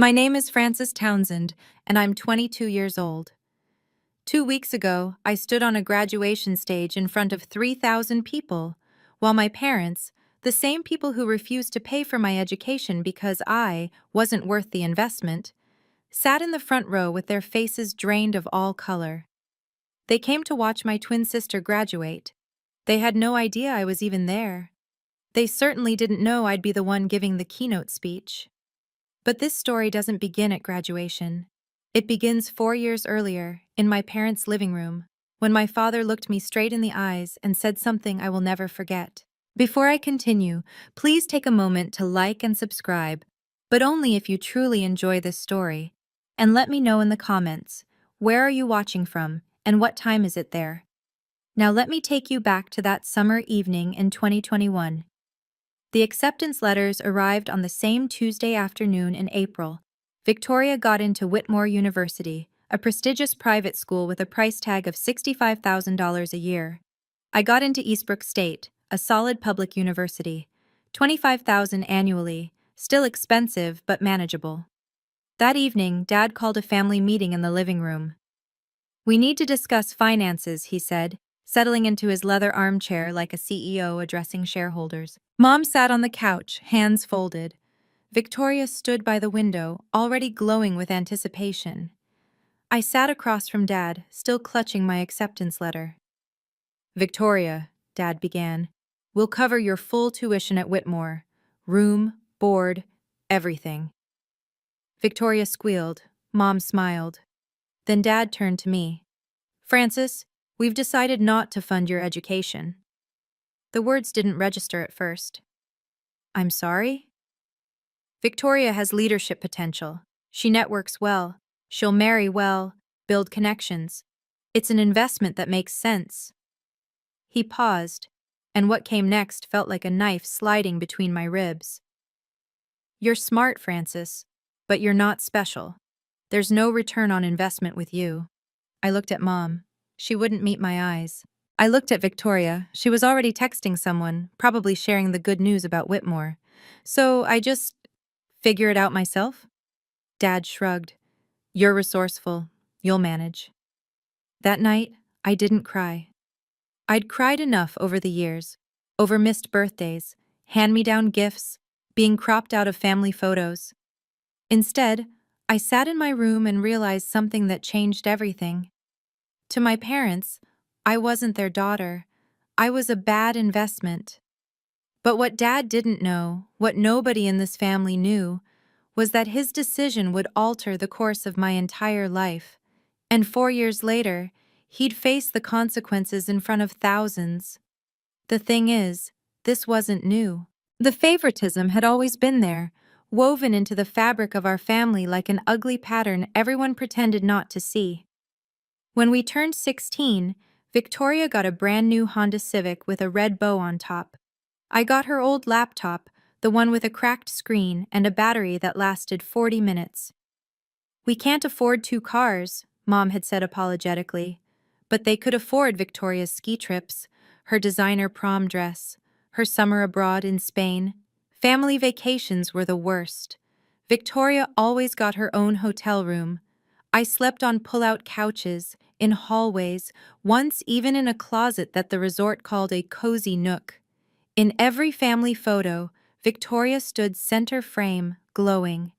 My name is Frances Townsend, and I'm 22 years old. 2 weeks ago, I stood on a graduation stage in front of 3,000 people, while my parents, the same people who refused to pay for my education because I wasn't worth the investment, sat in the front row with their faces drained of all color. They came to watch my twin sister graduate. They had no idea I was even there. They certainly didn't know I'd be the one giving the keynote speech. But this story doesn't begin at graduation. It begins 4 years earlier, in my parents' living room, when my father looked me straight in the eyes and said something I will never forget. Before I continue, please take a moment to like and subscribe, but only if you truly enjoy this story. And let me know in the comments, where are you watching from, and what time is it there? Now let me take you back to that summer evening in 2021. The acceptance letters arrived on the same Tuesday afternoon in April. Victoria got into Whitmore University, a prestigious private school with a price tag of $65,000 a year. I got into Eastbrook State, a solid public university. $25,000 annually, still expensive but manageable. That evening, Dad called a family meeting in the living room. "We need to discuss finances," he said, settling into his leather armchair like a CEO addressing shareholders. Mom sat on the couch, hands folded. Victoria stood by the window, already glowing with anticipation. I sat across from Dad, still clutching my acceptance letter. "Victoria," Dad began, "we'll cover your full tuition at Whitmore. Room, board, everything." Victoria squealed. Mom smiled. Then Dad turned to me. "Frances, we've decided not to fund your education." The words didn't register at first. "I'm sorry?" "Victoria has leadership potential. She networks well. She'll marry well, build connections. It's an investment that makes sense." He paused, and what came next felt like a knife sliding between my ribs. "You're smart, Frances, but you're not special. There's no return on investment with you." I looked at Mom. She wouldn't meet my eyes. I looked at Victoria. She was already texting someone, probably sharing the good news about Whitmore. So I just figure it out myself? Dad shrugged. "You're resourceful. You'll manage." That night, I didn't cry. I'd cried enough over the years, over missed birthdays, hand-me-down gifts, being cropped out of family photos. Instead, I sat in my room and realized something that changed everything. To my parents, I wasn't their daughter. I was a bad investment. But what Dad didn't know, what nobody in this family knew, was that his decision would alter the course of my entire life. And 4 years later, he'd face the consequences in front of thousands. The thing is, this wasn't new. The favoritism had always been there, woven into the fabric of our family like an ugly pattern everyone pretended not to see. When we turned 16, Victoria got a brand new Honda Civic with a red bow on top. I got her old laptop, the one with a cracked screen and a battery that lasted 40 minutes. "We can't afford 2 cars," Mom had said apologetically. But they could afford Victoria's ski trips, her designer prom dress, her summer abroad in Spain. Family vacations were the worst. Victoria always got her own hotel room. I slept on pull-out couches, in hallways, once even in a closet that the resort called a cozy nook. In every family photo, Victoria stood center frame, glowing.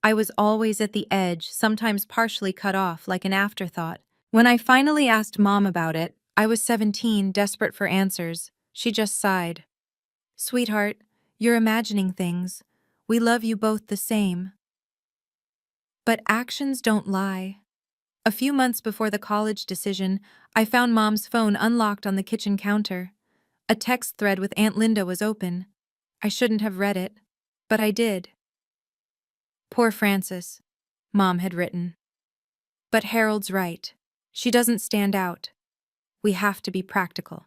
I was always at the edge, sometimes partially cut off like an afterthought. When I finally asked Mom about it, I was 17, desperate for answers. She just sighed. "Sweetheart, you're imagining things. We love you both the same." But actions don't lie. A few months before the college decision, I found Mom's phone unlocked on the kitchen counter. A text thread with Aunt Linda was open. I shouldn't have read it, but I did. "Poor Frances," Mom had written. "But Harold's right. She doesn't stand out. We have to be practical."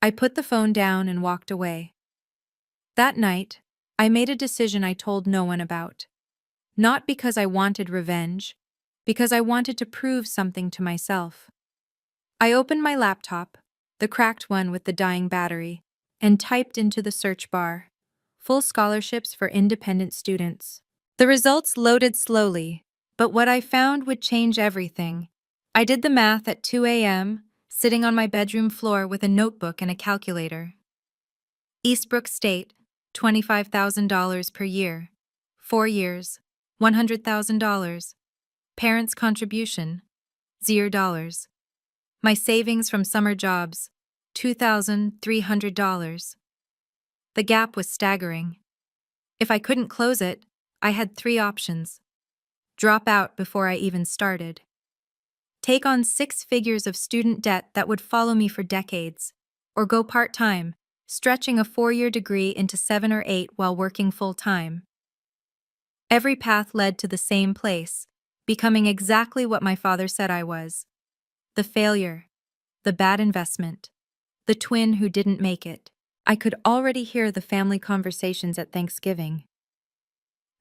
I put the phone down and walked away. That night, I made a decision I told no one about. Not because I wanted revenge, because I wanted to prove something to myself. I opened my laptop, the cracked one with the dying battery, and typed into the search bar, "Full scholarships for independent students." The results loaded slowly, but what I found would change everything. I did the math at 2 a.m., sitting on my bedroom floor with a notebook and a calculator. Eastbrook State, $25,000 per year. 4 years, $100,000. Parents' contribution, $0. My savings from summer jobs, $2,300. The gap was staggering. If I couldn't close it, I had 3 options. Drop out before I even started. Take on 6 figures of student debt that would follow me for decades. Or go part-time, stretching a 4-year degree into 7 or 8 while working full-time. Every path led to the same place, becoming exactly what my father said I was. The failure. The bad investment. The twin who didn't make it. I could already hear the family conversations at Thanksgiving.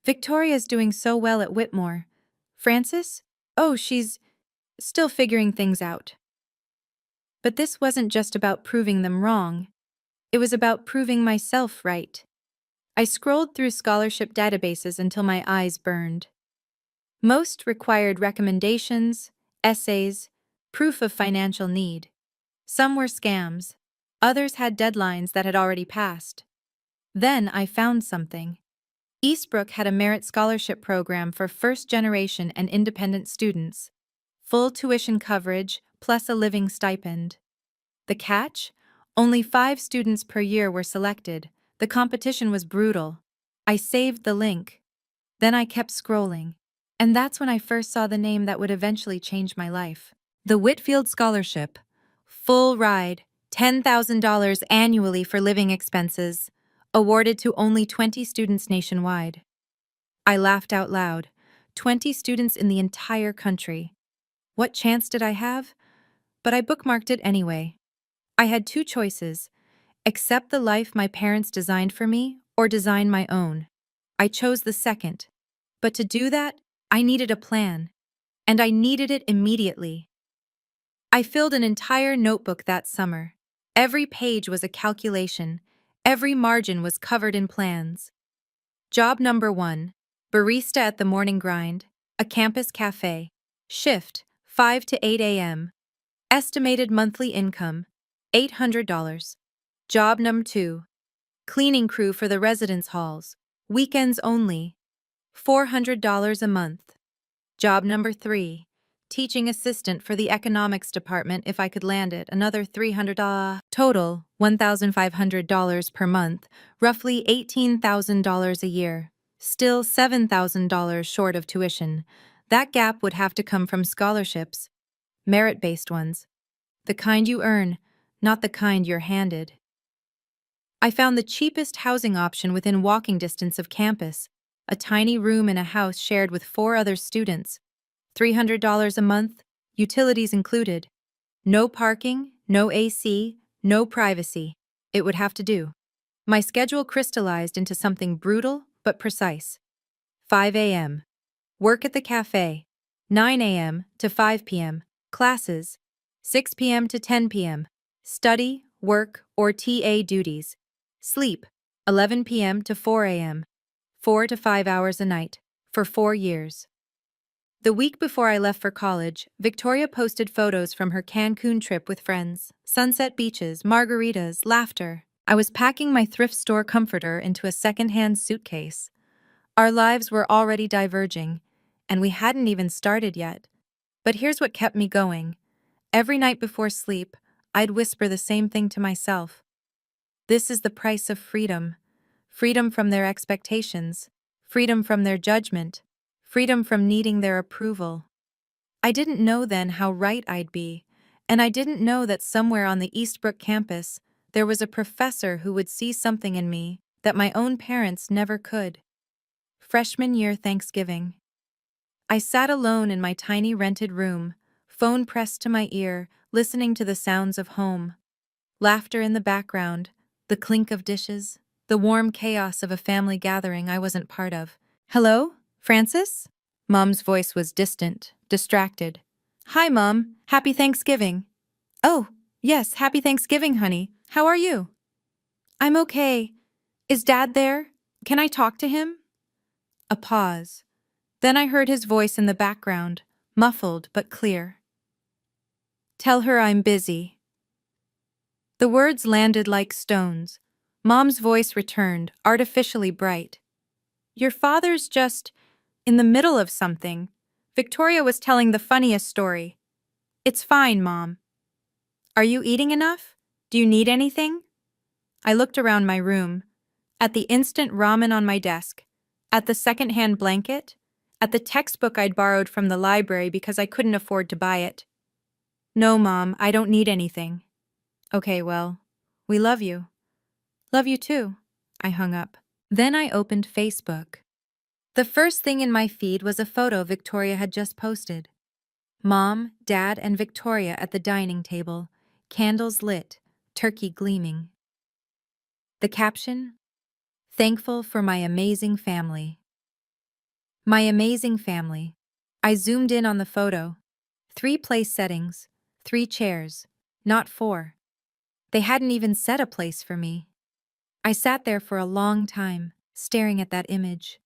Victoria's doing so well at Whitmore. Frances? Oh, she's still figuring things out. But this wasn't just about proving them wrong. It was about proving myself right. I scrolled through scholarship databases until my eyes burned. Most required recommendations, essays, proof of financial need. Some were scams. Others had deadlines that had already passed. Then I found something. Eastbrook had a merit scholarship program for first-generation and independent students. Full tuition coverage plus a living stipend. The catch? Only 5 students per year were selected. The competition was brutal. I saved the link. Then I kept scrolling. And that's when I first saw the name that would eventually change my life. The Whitfield Scholarship. Full ride, $10,000 annually for living expenses. Awarded to only 20 students nationwide. I laughed out loud. 20 students in the entire country. What chance did I have? But I bookmarked it anyway. I had 2 choices: accept the life my parents designed for me or design my own. I chose the second. But to do that, I needed a plan. And I needed it immediately. I filled an entire notebook that summer. Every page was a calculation. Every margin was covered in plans. Job number 1, barista at the Morning Grind, a campus cafe. Shift, 5 to 8 a.m. Estimated monthly income, $800. Job number 2, cleaning crew for the residence halls. Weekends only, $400 a month. Job number 3, teaching assistant for the economics department if I could land it, another $300. Total, $1,500 per month, roughly $18,000 a year. Still $7,000 short of tuition. That gap would have to come from scholarships. Merit-based ones. The kind you earn, not the kind you're handed. I found the cheapest housing option within walking distance of campus, a tiny room in a house shared with 4 other students. $300 a month, utilities included. No parking, no AC, no privacy. It would have to do. My schedule crystallized into something brutal but precise. 5 a.m. Work at the cafe. 9 a.m. to 5 p.m. Classes. 6 p.m. to 10 p.m. Study, work, or TA duties. Sleep. 11 p.m. to 4 a.m. 4 to 5 hours a night. For 4 years. The week before I left for college, Victoria posted photos from her Cancun trip with friends. Sunset beaches, margaritas, laughter. I was packing my thrift store comforter into a second-hand suitcase. Our lives were already diverging, and we hadn't even started yet. But here's what kept me going. Every night before sleep, I'd whisper the same thing to myself. This is the price of freedom. Freedom from their expectations. Freedom from their judgment. Freedom from needing their approval. I didn't know then how right I'd be, and I didn't know that somewhere on the Eastbrook campus, there was a professor who would see something in me that my own parents never could. Freshman year Thanksgiving. I sat alone in my tiny rented room, phone pressed to my ear, listening to the sounds of home. Laughter in the background, the clink of dishes, the warm chaos of a family gathering I wasn't part of. Hello? Frances? Mom's voice was distant, distracted. Hi, Mom. Happy Thanksgiving. Oh, yes, happy Thanksgiving, honey. How are you? I'm okay. Is Dad there? Can I talk to him? A pause. Then I heard his voice in the background, muffled but clear. "Tell her I'm busy." The words landed like stones. Mom's voice returned, artificially bright. "Your father's just in the middle of something." Victoria was telling the funniest story. "It's fine, Mom." "Are you eating enough? Do you need anything?" I looked around my room. At the instant ramen on my desk. At the second-hand blanket. At the textbook I'd borrowed from the library because I couldn't afford to buy it. "No, Mom, I don't need anything." "Okay, well, we love you." "Love you too." I hung up. Then I opened Facebook. The first thing in my feed was a photo Victoria had just posted. Mom, Dad, and Victoria at the dining table, candles lit, turkey gleaming. The caption? "Thankful for my amazing family." My amazing family. I zoomed in on the photo. 3 place settings, 3 chairs, not 4. They hadn't even set a place for me. I sat there for a long time, staring at that image.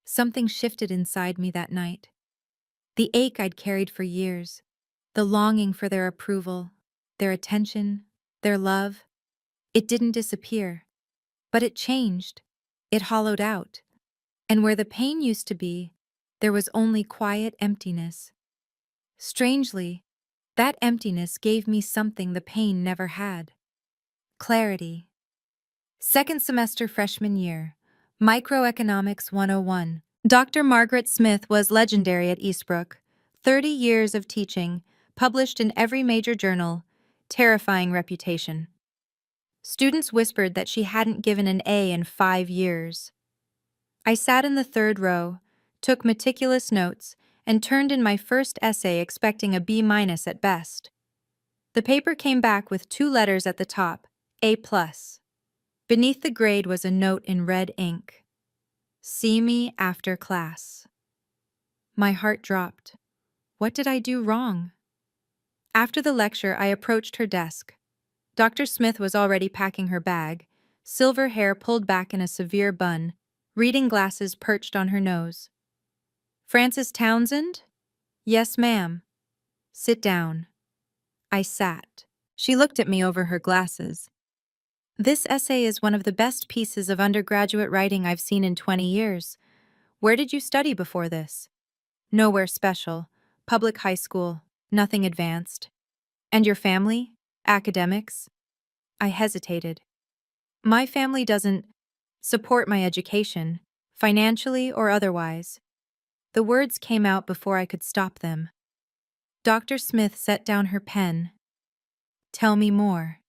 Something shifted inside me that night. The ache I'd carried for years, the longing for their approval, their attention, their love. It didn't disappear, but it changed. It hollowed out. And where the pain used to be, there was only quiet emptiness. Strangely, that emptiness gave me something the pain never had. Clarity. Second semester freshman year. Microeconomics 101. Dr. Margaret Smith was legendary at Eastbrook. 30 years of teaching, published in every major journal, terrifying reputation. Students whispered that she hadn't given an A in 5 years. I sat in the 3rd row, took meticulous notes, and turned in my first essay expecting a B- at best. The paper came back with 2 letters at the top, A+. Beneath the grade was a note in red ink. "See me after class." My heart dropped. What did I do wrong? After the lecture, I approached her desk. Dr. Smith was already packing her bag, silver hair pulled back in a severe bun, reading glasses perched on her nose. "Frances Townsend?" "Yes, ma'am." "Sit down." I sat. She looked at me over her glasses. "This essay is one of the best pieces of undergraduate writing I've seen in 20 years. Where did you study before this?" "Nowhere special. Public high school. Nothing advanced." "And your family? Academics?" I hesitated. "My family doesn't support my education, financially or otherwise." The words came out before I could stop them. Dr. Smith set down her pen. "Tell me more."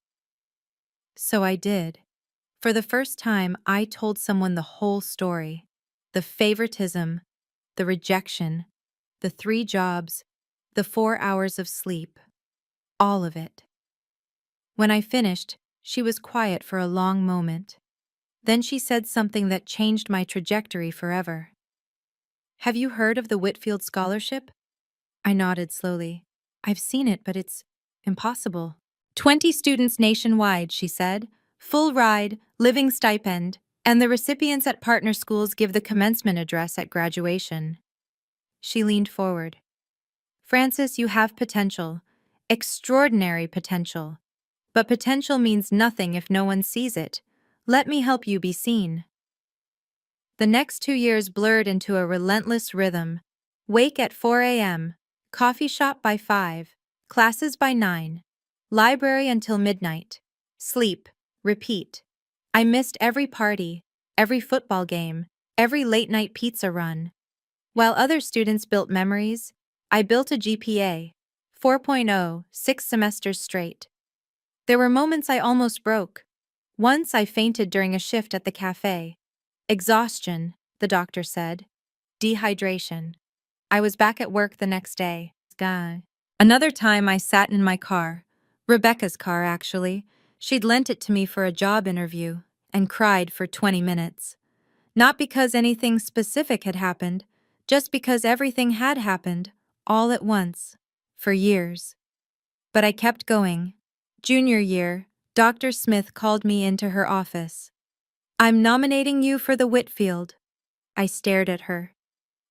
So I did. For the first time, I told someone the whole story. The favoritism, the rejection, the 3 jobs, the 4 hours of sleep. All of it. When I finished, she was quiet for a long moment. Then she said something that changed my trajectory forever. "Have you heard of the Whitfield Scholarship?" I nodded slowly. "I've seen it, but it's impossible." 20 students nationwide, she said. Full ride, living stipend, and the recipients at partner schools give the commencement address at graduation. She leaned forward. "Frances, you have potential. Extraordinary potential. But potential means nothing if no one sees it. Let me help you be seen." The next 2 years blurred into a relentless rhythm. Wake at 4 a.m., coffee shop by 5, classes by 9, library until midnight, sleep, repeat. I missed every party, every football game, every late-night pizza run. While other students built memories, I built a GPA, 4.0, 6 semesters straight. There were moments I almost broke. Once I fainted during a shift at the cafe. Exhaustion, the doctor said. Dehydration. I was back at work the next day. Another time I sat in my car. Rebecca's car, actually. She'd lent it to me for a job interview, and cried for 20 minutes. Not because anything specific had happened, just because everything had happened, all at once, for years. But I kept going. Junior year, Dr. Smith called me into her office. "I'm nominating you for the Whitfield." I stared at her.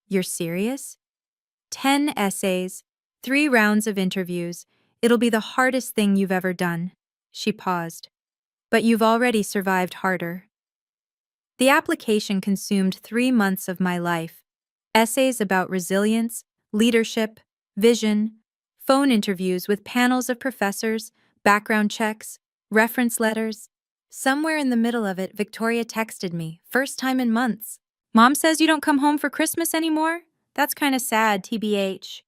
You're serious? 10 essays, 3 rounds of interviews. It'll be the hardest thing you've ever done. She paused. But you've already survived harder. The application consumed 3 months of my life. Essays about resilience, leadership, vision, phone interviews with panels of professors, background checks, reference letters. Somewhere in the middle of it, Victoria texted me, first time in months. Mom says you don't come home for Christmas anymore? That's kinda sad, TBH.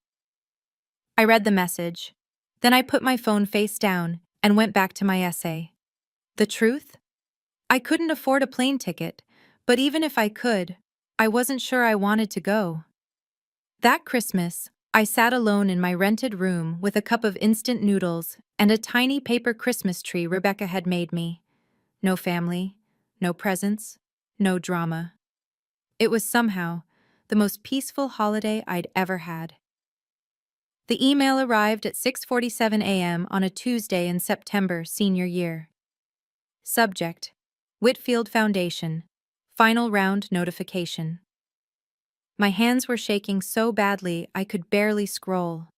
I read the message. Then I put my phone face down and went back to my essay. The truth? I couldn't afford a plane ticket, but even if I could, I wasn't sure I wanted to go. That Christmas, I sat alone in my rented room with a cup of instant noodles and a tiny paper Christmas tree Rebecca had made me. No family, no presents, no drama. It was somehow the most peaceful holiday I'd ever had. The email arrived at 6:47 a.m. on a Tuesday in September, senior year. Subject: Whitfield Foundation. Final round notification. My hands were shaking so badly I could barely scroll.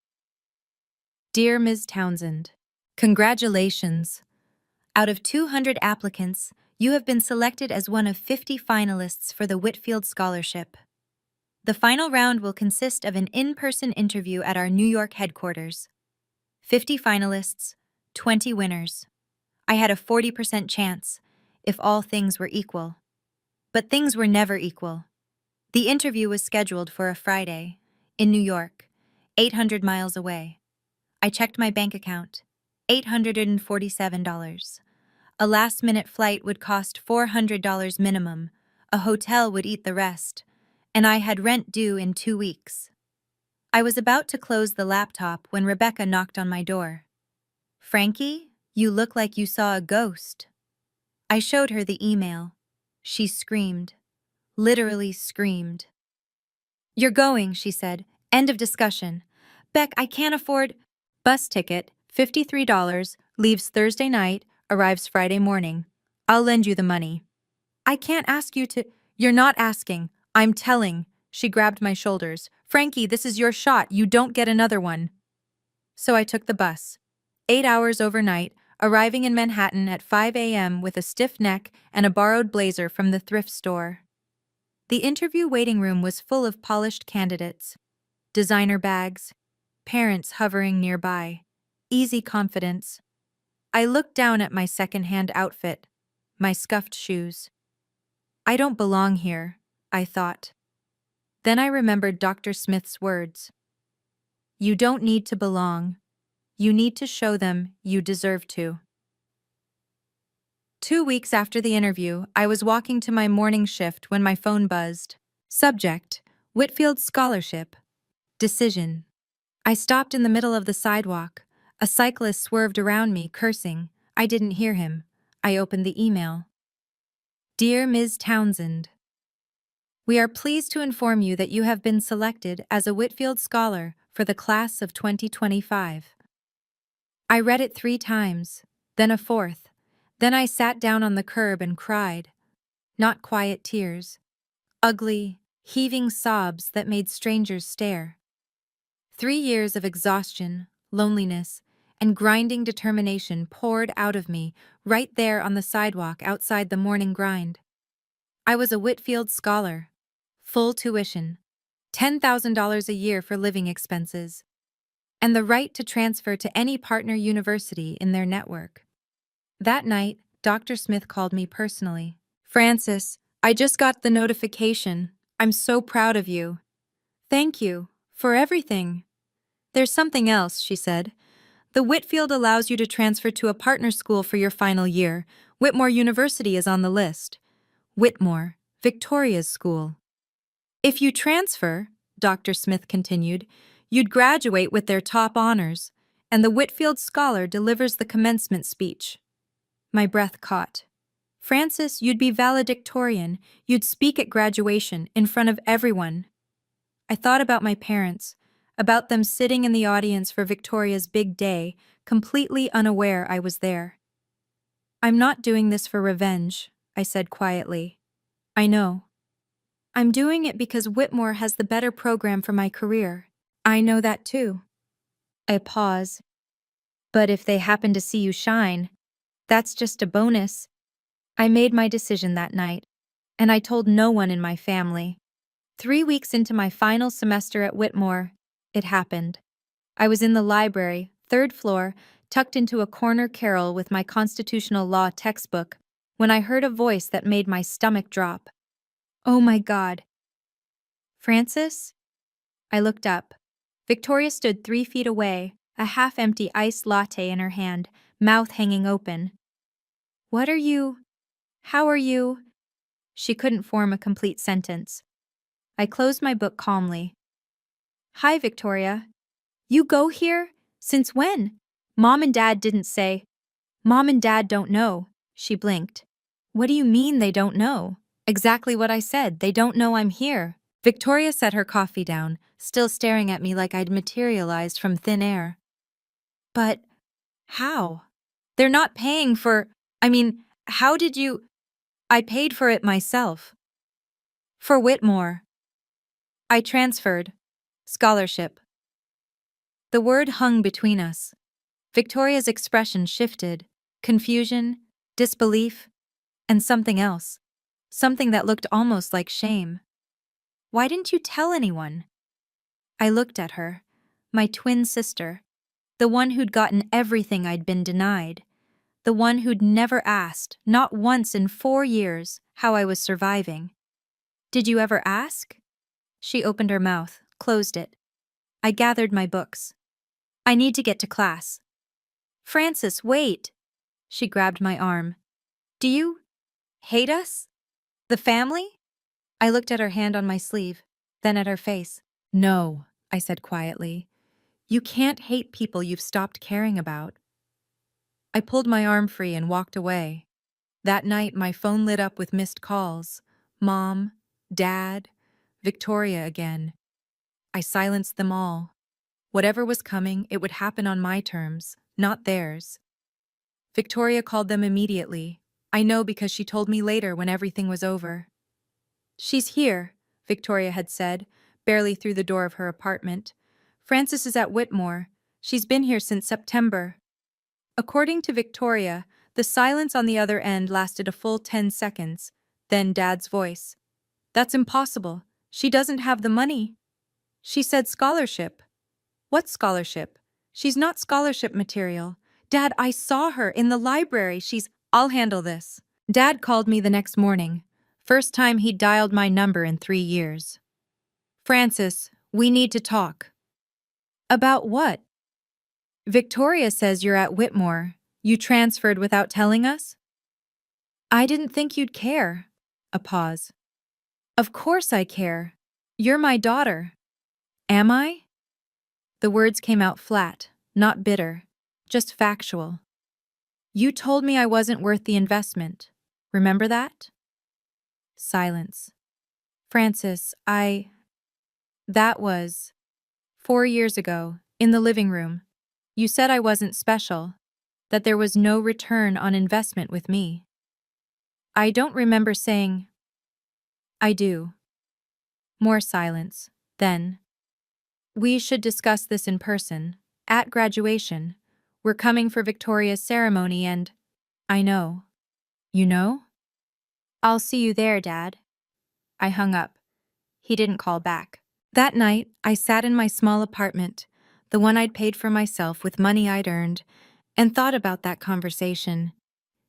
Dear Ms. Townsend, congratulations. Out of 200 applicants, you have been selected as one of 50 finalists for the Whitfield Scholarship. The final round will consist of an in-person interview at our New York headquarters. 50 finalists, 20 winners. I had a 40% chance, if all things were equal. But things were never equal. The interview was scheduled for a Friday, in New York, 800 miles away. I checked my bank account, $847. A last-minute flight would cost $400 minimum, a hotel would eat the rest, and I had rent due in 2 weeks. I was about to close the laptop when Rebecca knocked on my door. Frankie, you look like you saw a ghost. I showed her the email. She screamed. Literally screamed. You're going, she said. End of discussion. Beck, I can't afford... Bus ticket, $53, leaves Thursday night, arrives Friday morning. I'll lend you the money. I can't ask you to... You're not asking. I'm telling. She grabbed my shoulders. Frankie, this is your shot. You don't get another one. So I took the bus. 8 hours overnight, arriving in Manhattan at 5 a.m. with a stiff neck and a borrowed blazer from the thrift store. The interview waiting room was full of polished candidates, designer bags, parents hovering nearby, easy confidence. I looked down at my second-hand outfit, my scuffed shoes. I don't belong here, I thought. Then I remembered Dr. Smith's words. You don't need to belong. You need to show them you deserve to. 2 weeks after the interview, I was walking to my morning shift when my phone buzzed. Subject: Whitfield Scholarship. Decision. I stopped in the middle of the sidewalk. A cyclist swerved around me, cursing. I didn't hear him. I opened the email. Dear Ms. Townsend, we are pleased to inform you that you have been selected as a Whitfield Scholar for the class of 2025. I read it 3 times, then a 4th. Then I sat down on the curb and cried. Not quiet tears. Ugly, heaving sobs that made strangers stare. 3 years of exhaustion, loneliness, and grinding determination poured out of me right there on the sidewalk outside the morning grind. I was a Whitfield Scholar. Full tuition. $10,000 a year for living expenses. And the right to transfer to any partner university in their network. That night, Dr. Smith called me personally. Francis, I just got the notification. I'm so proud of you. Thank you for everything. There's something else, she said. The Whitfield allows you to transfer to a partner school for your final year. Whitmore University is on the list. Whitmore, Victoria's school. If you transfer, Dr. Smith continued, you'd graduate with their top honors, and the Whitfield Scholar delivers the commencement speech. My breath caught. Francis, you'd be valedictorian. You'd speak at graduation in front of everyone. I thought about my parents, about them sitting in the audience for Victoria's big day, completely unaware I was there. I'm not doing this for revenge, I said quietly. I know. I'm doing it because Whitmore has the better program for my career. I know that too. I pause. But if they happen to see you shine, that's just a bonus. I made my decision that night, and I told no one in my family. 3 weeks into my final semester at Whitmore, it happened. I was in the library, third floor, tucked into a corner carrel with my constitutional law textbook, when I heard a voice that made my stomach drop. Oh my God. Francis? I looked up. Victoria stood 3 feet away, a half-empty iced latte in her hand, mouth hanging open. What are you? How are you? She couldn't form a complete sentence. I closed my book calmly. Hi, Victoria. You go here? Since when? Mom and Dad didn't say. Mom and Dad don't know. She blinked. What do you mean they don't know? Exactly what I said. They don't know I'm here. Victoria set her coffee down, still staring at me like I'd materialized from thin air. But how? They're not paying for. How did you? I paid for it myself. For Whitmore. I transferred. Scholarship. The word hung between us. Victoria's expression shifted. Confusion, disbelief, and something else. Something that looked almost like shame. Why didn't you tell anyone? I looked at her, my twin sister, the one who'd gotten everything I'd been denied, the one who'd never asked, not once in 4 years, how I was surviving. Did you ever ask? She opened her mouth, closed it. I gathered my books. I need to get to class. Francis, wait. She grabbed my arm. Do you hate us? The family? I looked at her hand on my sleeve, then at her face. No, I said quietly. You can't hate people you've stopped caring about. I pulled my arm free and walked away. That night, my phone lit up with missed calls. Mom, Dad, Victoria again. I silenced them all. Whatever was coming, it would happen on my terms, not theirs. Victoria called them immediately. I know because she told me later when everything was over. She's here, Victoria had said, barely through the door of her apartment. Francis is at Whitmore. She's been here since September. According to Victoria, the silence on the other end lasted a full 10 seconds. Then Dad's voice. That's impossible. She doesn't have the money. She said scholarship. What scholarship? She's not scholarship material. Dad, I saw her in the library. I'll handle this. Dad called me the next morning. First time he'd dialed my number in 3 years. Francis, we need to talk. About what? Victoria says you're at Whitmore. You transferred without telling us? I didn't think you'd care. A pause. Of course I care. You're my daughter. Am I? The words came out flat, not bitter, just factual. You told me I wasn't worth the investment. Remember that? Silence. Francis, That was 4 years ago, in the living room. You said I wasn't special, that there was no return on investment with me. I don't remember saying. I do. More silence. Then. We should discuss this in person, at graduation. We're coming for Victoria's ceremony and. I know. You know? I'll see you there, Dad. I hung up. He didn't call back. That night, I sat in my small apartment, the one I'd paid for myself with money I'd earned, and thought about that conversation.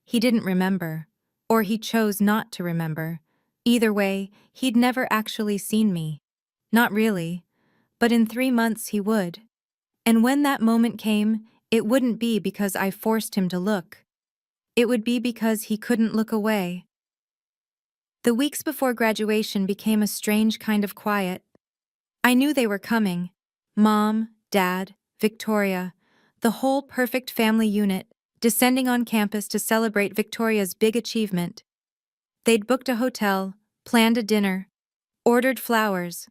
He didn't remember, or he chose not to remember. Either way, he'd never actually seen me. Not really, but in 3 months he would. And when that moment came, it wouldn't be because I forced him to look. It would be because he couldn't look away. The weeks before graduation became a strange kind of quiet. I knew they were coming. Mom, Dad, Victoria, the whole perfect family unit, descending on campus to celebrate Victoria's big achievement. They'd booked a hotel, planned a dinner, ordered flowers.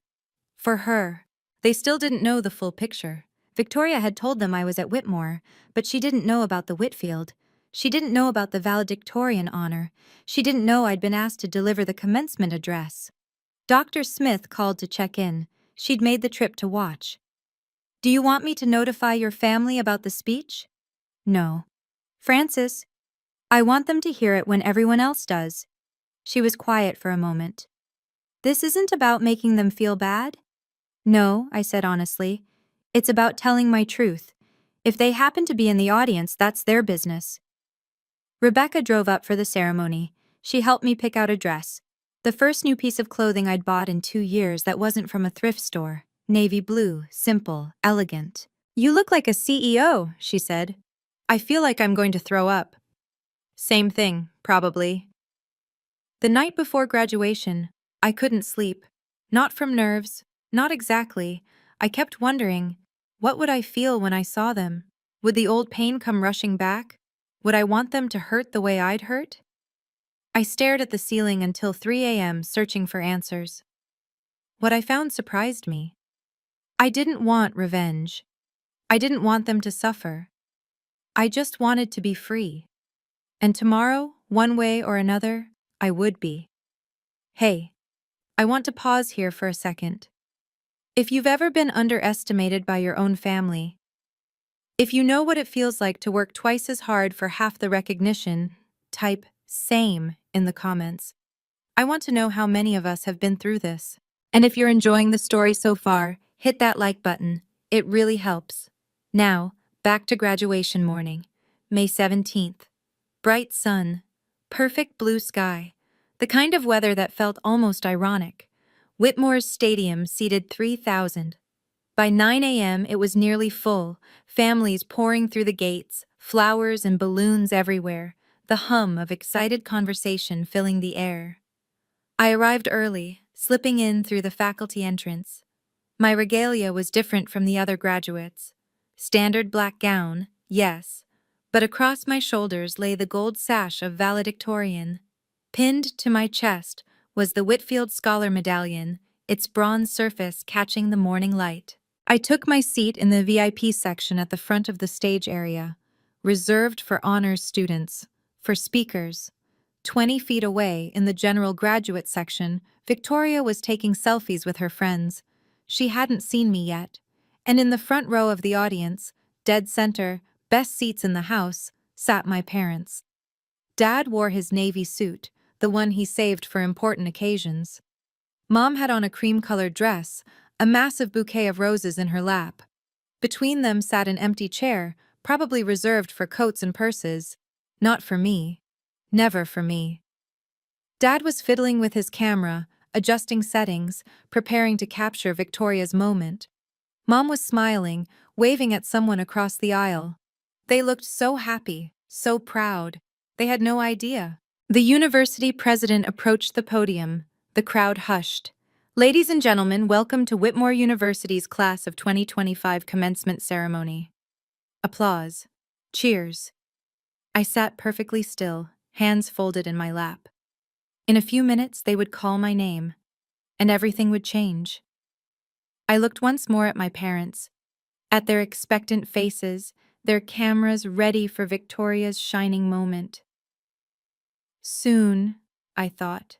For her. They still didn't know the full picture. Victoria had told them I was at Whitmore, but she didn't know about the Whitfield. She didn't know about the valedictorian honor. She didn't know I'd been asked to deliver the commencement address. Dr. Smith called to check in. She'd made the trip to watch. Do you want me to notify your family about the speech? No. Francis, I want them to hear it when everyone else does. She was quiet for a moment. This isn't about making them feel bad? No, I said honestly. It's about telling my truth. If they happen to be in the audience, that's their business. Rebecca drove up for the ceremony. She helped me pick out a dress. The first new piece of clothing I'd bought in 2 years that wasn't from a thrift store. Navy blue, simple, elegant. You look like a CEO, she said. I feel like I'm going to throw up. Same thing, probably. The night before graduation, I couldn't sleep. Not from nerves, not exactly. I kept wondering, what would I feel when I saw them? Would the old pain come rushing back? Would I want them to hurt the way I'd hurt? I stared at the ceiling until 3 a.m. searching for answers. What I found surprised me. I didn't want revenge. I didn't want them to suffer. I just wanted to be free. And tomorrow, one way or another, I would be. Hey, I want to pause here for a second. If you've ever been underestimated by your own family, if you know what it feels like to work twice as hard for half the recognition, type "same" in the comments. I want to know how many of us have been through this. And if you're enjoying the story so far, hit that like button. It really helps. Now, back to graduation morning, May 17th. Bright sun, perfect blue sky, the kind of weather that felt almost ironic. Whitmore's stadium seated 3,000. By 9 a.m., it was nearly full, families pouring through the gates, flowers and balloons everywhere, the hum of excited conversation filling the air. I arrived early, slipping in through the faculty entrance. My regalia was different from the other graduates. Standard black gown, yes, but across my shoulders lay the gold sash of valedictorian. Pinned to my chest was the Whitfield Scholar medallion, its bronze surface catching the morning light. I took my seat in the VIP section at the front of the stage area, reserved for honors students, for speakers. 20 feet away, in the general graduate section, Victoria was taking selfies with her friends. She hadn't seen me yet. And in the front row of the audience, dead center, best seats in the house, sat my parents. Dad wore his navy suit, the one he saved for important occasions. Mom had on a cream-colored dress, a massive bouquet of roses in her lap. Between them sat an empty chair, probably reserved for coats and purses. Not for me. Never for me. Dad was fiddling with his camera, adjusting settings, preparing to capture Victoria's moment. Mom was smiling, waving at someone across the aisle. They looked so happy, so proud. They had no idea. The university president approached the podium. The crowd hushed. Ladies and gentlemen, welcome to Whitmore University's class of 2025 commencement ceremony. Applause. Cheers. I sat perfectly still, hands folded in my lap. In a few minutes, they would call my name, and everything would change. I looked once more at my parents, at their expectant faces, their cameras ready for Victoria's shining moment. Soon, I thought.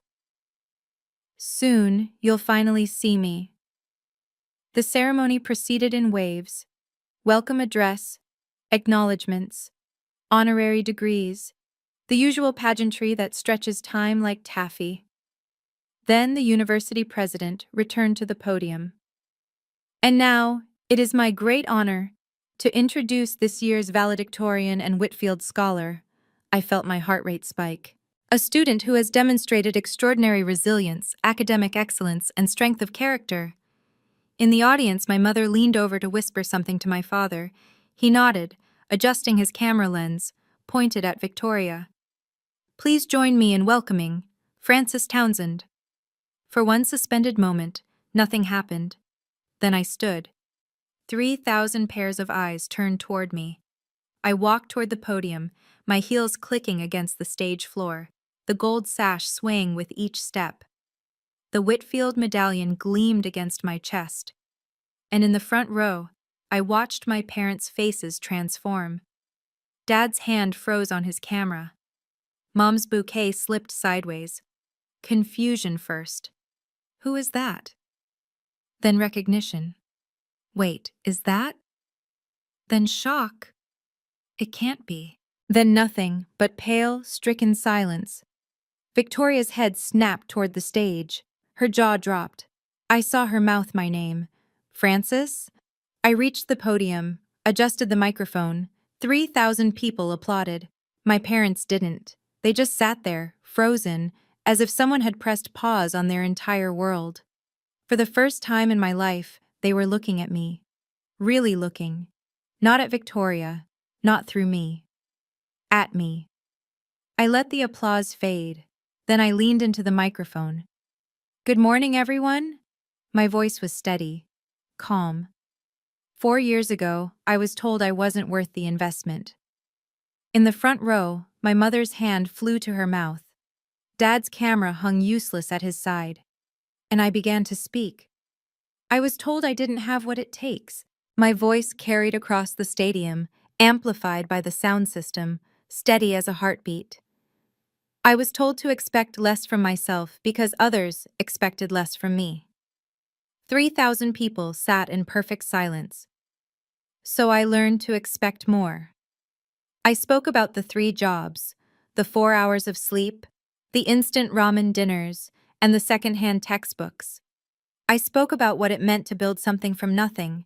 Soon, you'll finally see me. The ceremony proceeded in waves. Welcome address, acknowledgements, honorary degrees, the usual pageantry that stretches time like taffy. Then the university president returned to the podium. And now, it is my great honor to introduce this year's valedictorian and Whitfield Scholar. I felt my heart rate spike. A student who has demonstrated extraordinary resilience, academic excellence, and strength of character. In the audience, my mother leaned over to whisper something to my father. He nodded, adjusting his camera lens, pointed at Victoria. Please join me in welcoming Frances Townsend. For one suspended moment, nothing happened. Then I stood. 3,000 pairs of eyes turned toward me. I walked toward the podium, my heels clicking against the stage floor, the gold sash swaying with each step. The Whitfield medallion gleamed against my chest. And in the front row, I watched my parents' faces transform. Dad's hand froze on his camera. Mom's bouquet slipped sideways. Confusion first. Who is that? Then recognition. Wait, is that? Then shock. It can't be. Then nothing but pale, stricken silence. Victoria's head snapped toward the stage. Her jaw dropped. I saw her mouth my name. Frances? I reached the podium, adjusted the microphone. 3,000 people applauded. My parents didn't. They just sat there, frozen, as if someone had pressed pause on their entire world. For the first time in my life, they were looking at me. Really looking. Not at Victoria, not through me. At me. I let the applause fade. Then I leaned into the microphone. Good morning, everyone. My voice was steady, calm. 4 years ago, I was told I wasn't worth the investment. In the front row, my mother's hand flew to her mouth. Dad's camera hung useless at his side. And I began to speak. I was told I didn't have what it takes. My voice carried across the stadium, amplified by the sound system, steady as a heartbeat. I was told to expect less from myself because others expected less from me. 3,000 people sat in perfect silence. So I learned to expect more. I spoke about the 3 jobs, the 4 hours of sleep, the instant ramen dinners, and the secondhand textbooks. I spoke about what it meant to build something from nothing,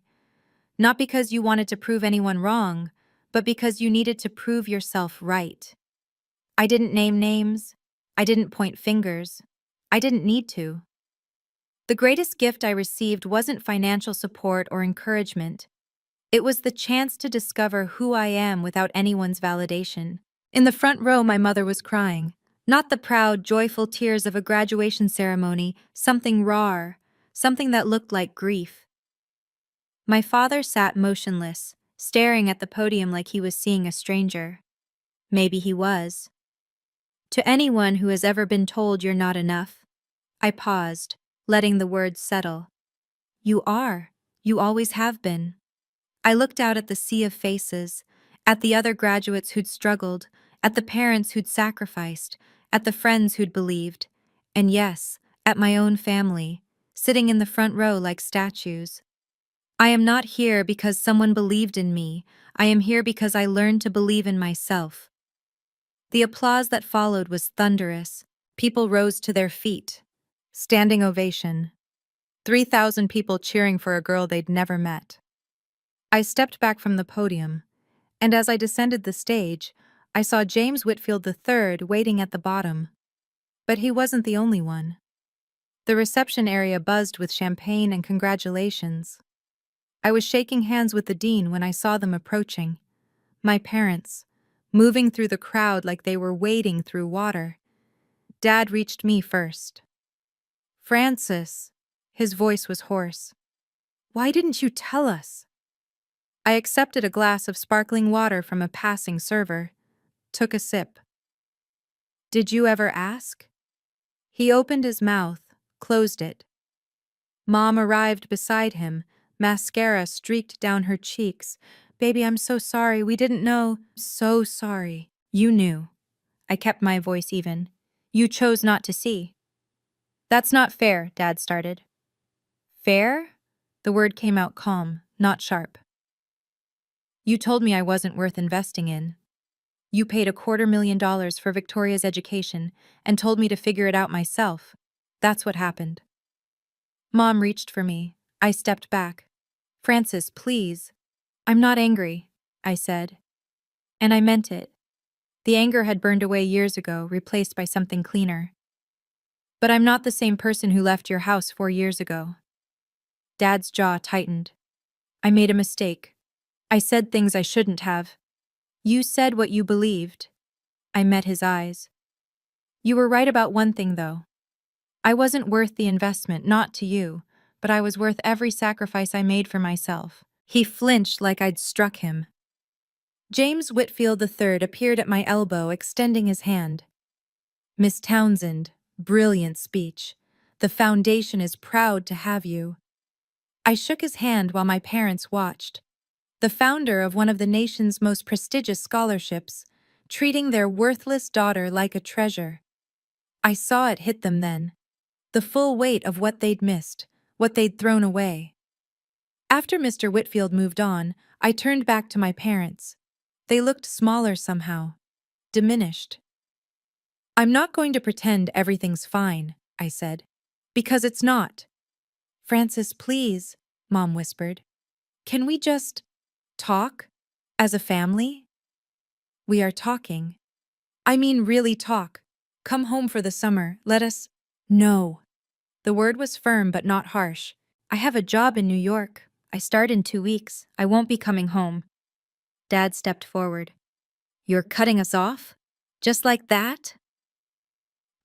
not because you wanted to prove anyone wrong, but because you needed to prove yourself right. I didn't name names. I didn't point fingers. I didn't need to. The greatest gift I received wasn't financial support or encouragement. It was the chance to discover who I am without anyone's validation. In the front row, my mother was crying. Not the proud, joyful tears of a graduation ceremony, something raw, something that looked like grief. My father sat motionless, staring at the podium like he was seeing a stranger. Maybe he was. To anyone who has ever been told you're not enough, I paused, letting the words settle. You are. You always have been. I looked out at the sea of faces, at the other graduates who'd struggled, at the parents who'd sacrificed, at the friends who'd believed, and yes, at my own family, sitting in the front row like statues. I am not here because someone believed in me. I am here because I learned to believe in myself. The applause that followed was thunderous. People rose to their feet. Standing ovation. 3,000 people cheering for a girl they'd never met. I stepped back from the podium, and as I descended the stage, I saw James Whitfield III waiting at the bottom. But he wasn't the only one. The reception area buzzed with champagne and congratulations. I was shaking hands with the dean when I saw them approaching. My parents, moving through the crowd like they were wading through water. Dad reached me first. Frances, his voice was hoarse. Why didn't you tell us? I accepted a glass of sparkling water from a passing server, took a sip. Did you ever ask? He opened his mouth, closed it. Mom arrived beside him, mascara streaked down her cheeks. Baby, I'm so sorry, we didn't know. So sorry. You knew. I kept my voice even. You chose not to see. That's not fair, Dad started. Fair? The word came out calm, not sharp. You told me I wasn't worth investing in. You paid $250,000 for Victoria's education and told me to figure it out myself. That's what happened. Mom reached for me. I stepped back. Frances, please. I'm not angry, I said. And I meant it. The anger had burned away years ago, replaced by something cleaner. But I'm not the same person who left your house 4 years ago. Dad's jaw tightened. I made a mistake. I said things I shouldn't have. You said what you believed. I met his eyes. You were right about one thing, though. I wasn't worth the investment, not to you, but I was worth every sacrifice I made for myself. He flinched like I'd struck him. James Whitfield III appeared at my elbow, extending his hand. Miss Townsend, brilliant speech. The foundation is proud to have you. I shook his hand while my parents watched. The founder of one of the nation's most prestigious scholarships, treating their worthless daughter like a treasure. I saw it hit them then. the full weight of what they'd missed, what they'd thrown away. After Mr. Whitfield moved on, I turned back to my parents. They looked smaller somehow, diminished. "I'm not going to pretend everything's fine," I said, "because it's not." "Francis, please," Mom whispered. "Can we just talk? As a family?" "We are talking. I mean really talk. Come home for the summer, let us—" "No." The word was firm but not harsh. "I have a job in New York. I start in 2 weeks. I won't be coming home." Dad stepped forward. "You're cutting us off? Just like that?"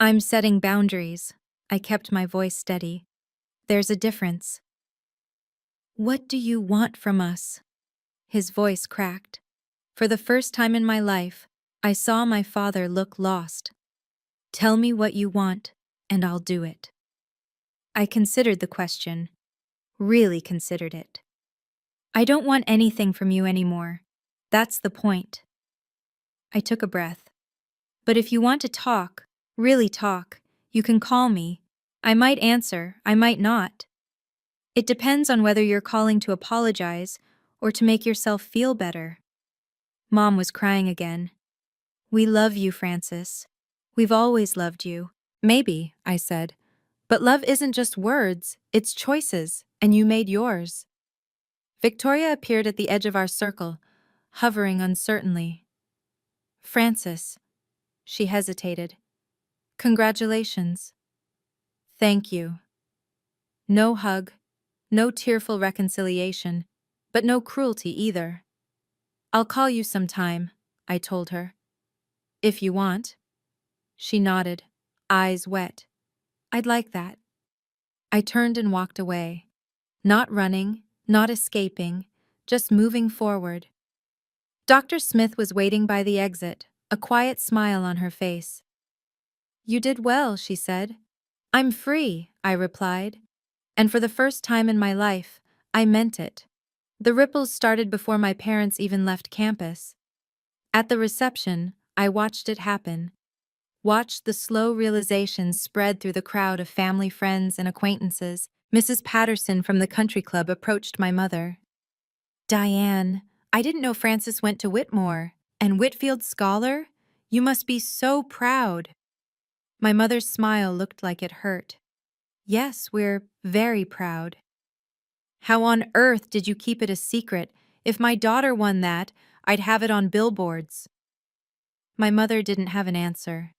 "I'm setting boundaries." I kept my voice steady. "There's a difference." "What do you want from us?" His voice cracked. For the first time in my life, I saw my father look lost. "Tell me what you want, and I'll do it." I considered the question. Really considered it. "I don't want anything from you anymore. That's the point." I took a breath. "But if you want to talk, really talk, you can call me. I might answer, I might not. It depends on whether you're calling to apologize or to make yourself feel better." Mom was crying again. "We love you, Francis. We've always loved you." "Maybe," I said. "But love isn't just words, it's choices, and you made yours." Victoria appeared at the edge of our circle, hovering uncertainly. "Francis." She hesitated. "Congratulations." "Thank you." No hug, no tearful reconciliation, but no cruelty either. "I'll call you sometime," I told her. "If you want." She nodded, eyes wet. "I'd like that." I turned and walked away. Not running, not escaping, just moving forward. Dr. Smith was waiting by the exit, a quiet smile on her face. "You did well," she said. "I'm free," I replied. And for the first time in my life, I meant it. The ripples started before my parents even left campus. At the reception, I watched it happen. Watched the slow realization spread through the crowd of family, friends, and acquaintances. Mrs. Patterson from the country club approached my mother. "Diane, I didn't know Francis went to Whitmore. And Whitfield Scholar? You must be so proud." My mother's smile looked like it hurt. "Yes, we're very proud." "How on earth did you keep it a secret? If my daughter won that, I'd have it on billboards." My mother didn't have an answer.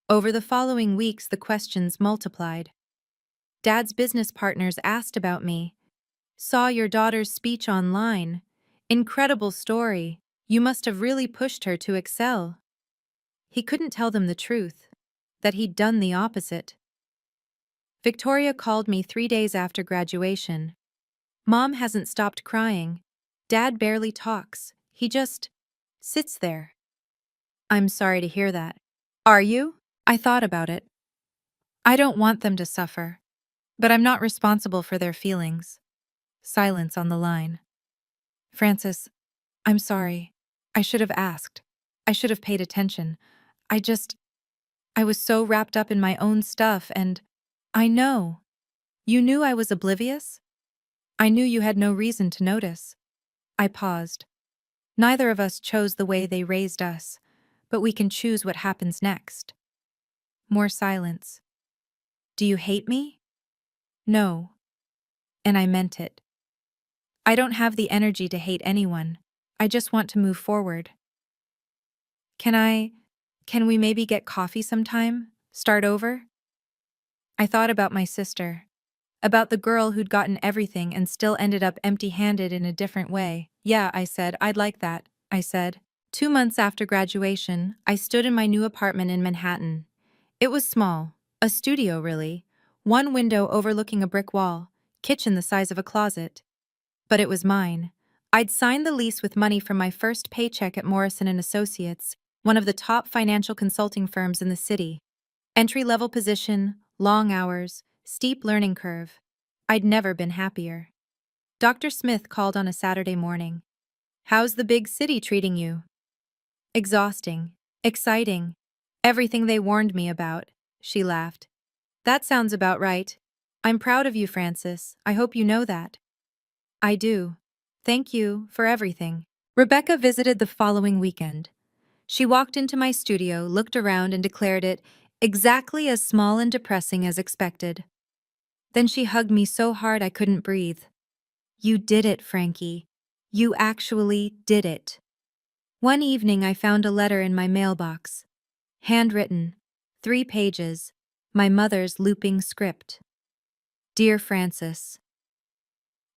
Over the following weeks, the questions multiplied. Dad's business partners asked about me. "Saw your daughter's speech online. Incredible story. You must have really pushed her to excel." He couldn't tell them the truth, that he'd done the opposite. Victoria called me 3 days after graduation. "Mom hasn't stopped crying. Dad barely talks. He just sits there." "I'm sorry to hear that." "Are you?" I thought about it. I don't want them to suffer, but I'm not responsible for their feelings. Silence on the line. "Francis, I'm sorry. I should have asked. I should have paid attention. I was so wrapped up in my own stuff and—" "I know. You knew I was oblivious? I knew you had no reason to notice." I paused. Neither of us chose the way they raised us, but we can choose what happens next. More silence. "Do you hate me?" "No." And I meant it. I don't have the energy to hate anyone. I just want to move forward. Can we maybe get coffee sometime? Start over?" I thought about my sister. About the girl who'd gotten everything and still ended up empty-handed in a different way. "Yeah," I said, "I'd like that," I said. 2 months after graduation, I stood in my new apartment in Manhattan. It was small, a studio really, one window overlooking a brick wall, kitchen the size of a closet. But it was mine. I'd signed the lease with money from my first paycheck at Morrison & Associates, one of the top financial consulting firms in the city. Entry-level position, long hours, steep learning curve. I'd never been happier. Dr. Smith called on a Saturday morning. "How's the big city treating you?" "Exhausting. Exciting. Everything they warned me about," she laughed. That sounds about right. I'm proud of you, Francis. I hope you know that. I do. Thank you for everything. Rebecca visited the following weekend. She walked into my studio, looked around, and declared it exactly as small and depressing as expected. Then she hugged me so hard I couldn't breathe. You did it, Frankie. You actually did it. One evening I found a letter in my mailbox. Handwritten. 3 pages. My mother's looping script. Dear Francis,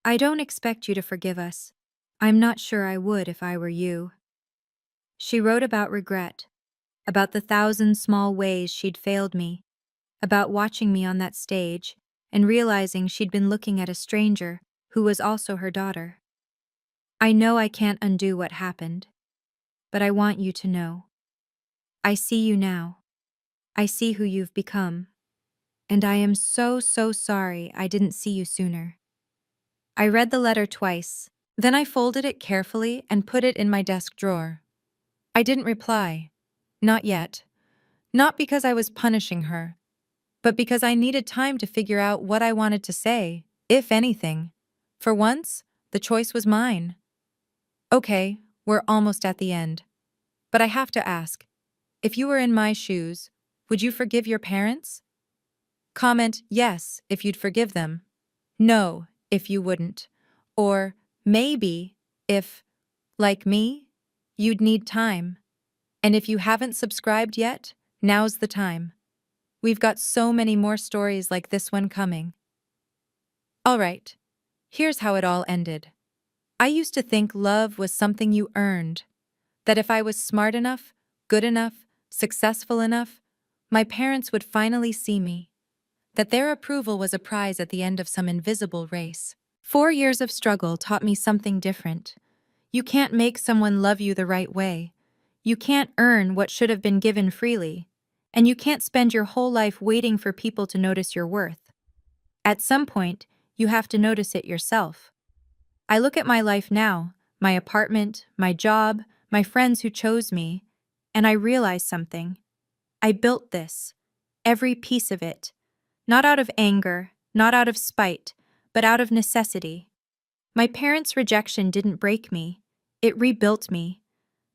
I don't expect you to forgive us. I'm not sure I would if I were you. She wrote about regret, about the 1,000 small ways she'd failed me, about watching me on that stage and realizing she'd been looking at a stranger who was also her daughter. I know I can't undo what happened, but I want you to know. I see you now. I see who you've become. And I am so sorry I didn't see you sooner. I read the letter twice, then I folded it carefully and put it in my desk drawer. I didn't reply. Not yet. Not because I was punishing her, but because I needed time to figure out what I wanted to say, if anything. For once, the choice was mine. Okay, we're almost at the end. But I have to ask, if you were in my shoes, would you forgive your parents? Comment yes if you'd forgive them. No if you wouldn't. Or maybe if, like me, you'd need time. And if you haven't subscribed yet, now's the time. We've got so many more stories like this one coming. All right, here's how it all ended. I used to think love was something you earned, that if I was smart enough, good enough, successful enough, my parents would finally see me, that their approval was a prize at the end of some invisible race. 4 years of struggle taught me something different. You can't make someone love you the right way. You can't earn what should have been given freely. And you can't spend your whole life waiting for people to notice your worth. At some point, you have to notice it yourself. I look at my life now, my apartment, my job, my friends who chose me, and I realize something. I built this, every piece of it, not out of anger, not out of spite, but out of necessity. My parents' rejection didn't break me, it rebuilt me.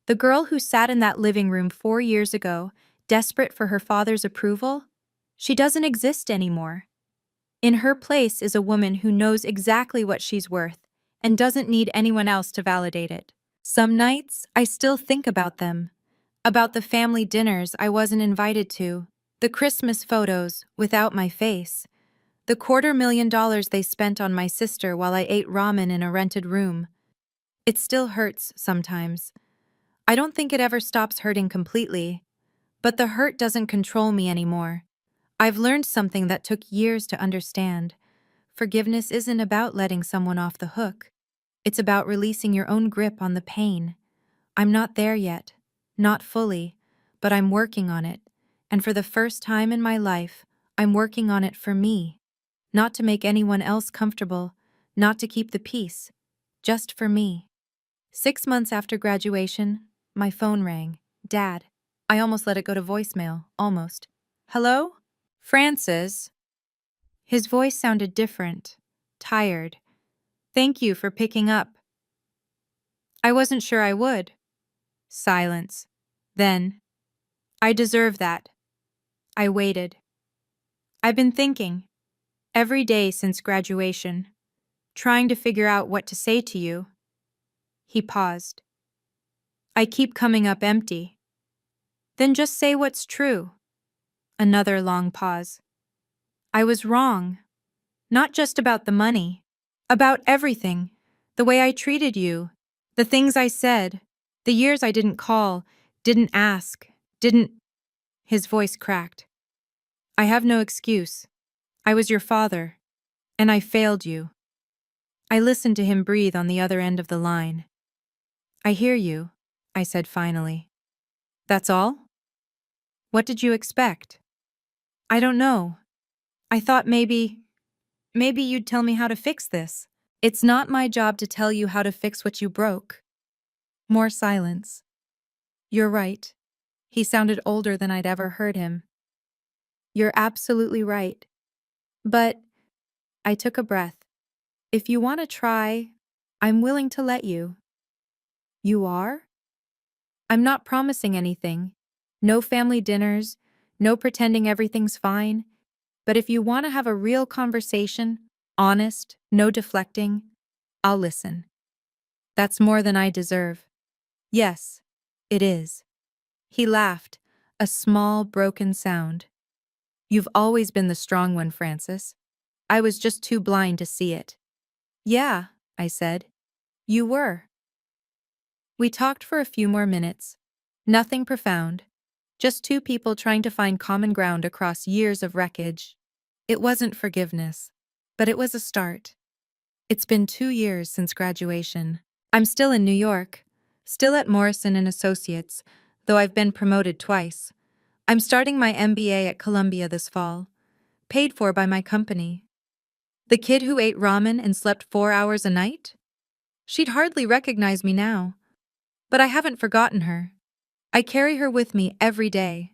The girl who sat in that living room 4 years ago, desperate for her father's approval, she doesn't exist anymore. In her place is a woman who knows exactly what she's worth and doesn't need anyone else to validate it. Some nights, I still think about them, about the family dinners I wasn't invited to, the Christmas photos without my face, the $250,000 they spent on my sister while I ate ramen in a rented room. It still hurts sometimes. I don't think it ever stops hurting completely, but the hurt doesn't control me anymore. I've learned something that took years to understand. Forgiveness isn't about letting someone off the hook. It's about releasing your own grip on the pain. I'm not there yet, not fully, but I'm working on it. And for the first time in my life, I'm working on it for me. Not to make anyone else comfortable, not to keep the peace, just for me. 6 months after graduation, my phone rang. Dad. I almost let it go to voicemail, almost. Hello? Francis? His voice sounded different, tired. Thank you for picking up. I wasn't sure I would. Silence. Then, I deserve that. I waited. I've been thinking, every day since graduation, trying to figure out what to say to you. He paused. I keep coming up empty. Then just say what's true. Another long pause. I was wrong. Not just about the money. About everything. The way I treated you. The things I said. The years I didn't call, didn't ask, didn't... His voice cracked. I have no excuse. I was your father. And I failed you. I listened to him breathe on the other end of the line. I hear you, I said finally. That's all? What did you expect? I don't know. I thought maybe you'd tell me how to fix this. It's not my job to tell you how to fix what you broke. More silence. You're right. He sounded older than I'd ever heard him. You're absolutely right. But I took a breath. If you want to try, I'm willing to let you. You are? I'm not promising anything. No family dinners, no pretending everything's fine. But if you want to have a real conversation, honest, no deflecting, I'll listen. That's more than I deserve. Yes, it is. He laughed, a small, broken sound. You've always been the strong one, Francis. I was just too blind to see it. Yeah, I said. You were. We talked for a few more minutes. Nothing profound. Just two people trying to find common ground across years of wreckage. It wasn't forgiveness, but it was a start. It's been 2 years since graduation. I'm still in New York, still at Morrison and Associates, though I've been promoted twice. I'm starting my MBA at Columbia this fall, paid for by my company. The kid who ate ramen and slept 4 hours a night? She'd hardly recognize me now. But I haven't forgotten her. I carry her with me every day.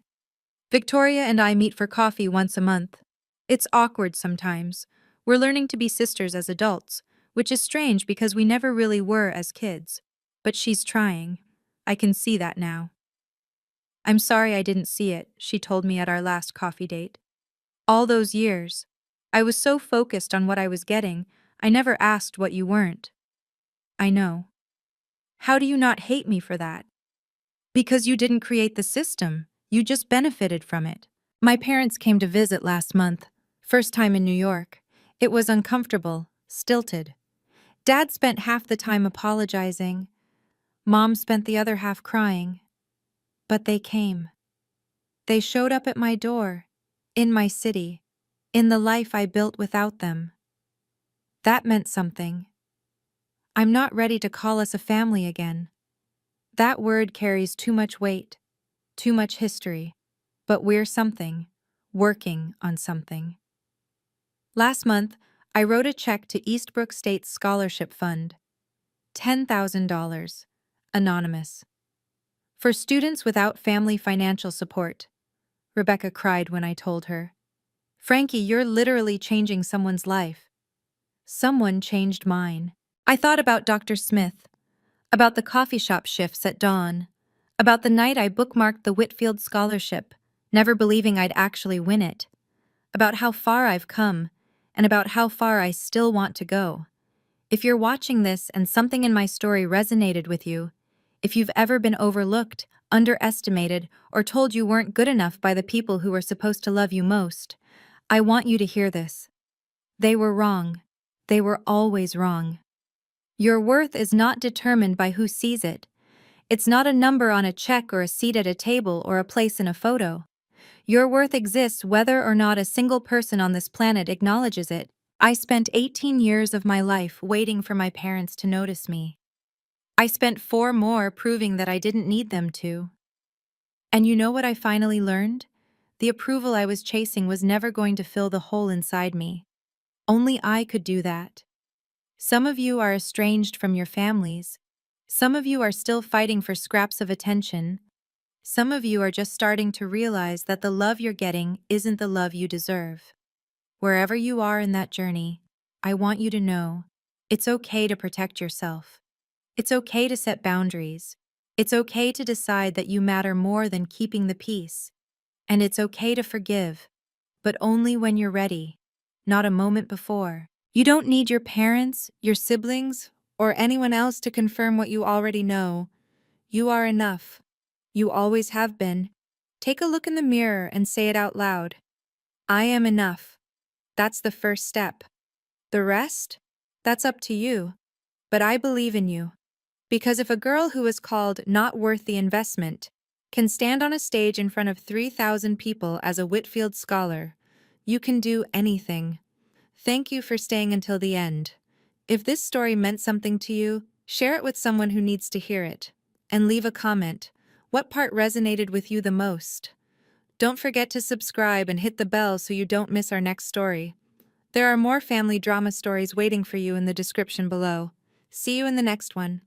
Victoria and I meet for coffee once a month. It's awkward sometimes. We're learning to be sisters as adults, which is strange because we never really were as kids. But she's trying. I can see that now. I'm sorry I didn't see it, she told me at our last coffee date. All those years, I was so focused on what I was getting, I never asked what you weren't. I know. How do you not hate me for that? Because you didn't create the system, you just benefited from it. My parents came to visit last month, first time in New York. It was uncomfortable, stilted. Dad spent half the time apologizing. Mom spent the other half crying. But they came. They showed up at my door, in my city, in the life I built without them. That meant something. I'm not ready to call us a family again. That word carries too much weight, too much history. But we're something, working on something. Last month, I wrote a check to Eastbrook State's scholarship fund. $10,000. Anonymous. For students without family financial support. Rebecca cried when I told her. Frankie, you're literally changing someone's life. Someone changed mine. I thought about Dr. Smith, about the coffee shop shifts at dawn, about the night I bookmarked the Whitfield Scholarship, never believing I'd actually win it, about how far I've come, and about how far I still want to go. If you're watching this and something in my story resonated with you, if you've ever been overlooked, underestimated, or told you weren't good enough by the people who were supposed to love you most, I want you to hear this. They were wrong. They were always wrong. Your worth is not determined by who sees it. It's not a number on a check or a seat at a table or a place in a photo. Your worth exists whether or not a single person on this planet acknowledges it. I spent 18 years of my life waiting for my parents to notice me. I spent 4 more proving that I didn't need them to. And you know what I finally learned? The approval I was chasing was never going to fill the hole inside me. Only I could do that. Some of you are estranged from your families. Some of you are still fighting for scraps of attention. Some of you are just starting to realize that the love you're getting isn't the love you deserve. Wherever you are in that journey, I want you to know it's okay to protect yourself. It's okay to set boundaries. It's okay to decide that you matter more than keeping the peace. And it's okay to forgive, but only when you're ready, not a moment before. You don't need your parents, your siblings, or anyone else to confirm what you already know. You are enough. You always have been. Take a look in the mirror and say it out loud. I am enough. That's the first step. The rest? That's up to you. But I believe in you. Because if a girl who is called not worth the investment can stand on a stage in front of 3,000 people as a Whitfield scholar, you can do anything. Thank you for staying until the end. If this story meant something to you, share it with someone who needs to hear it. And leave a comment. What part resonated with you the most? Don't forget to subscribe and hit the bell so you don't miss our next story. There are more family drama stories waiting for you in the description below. See you in the next one.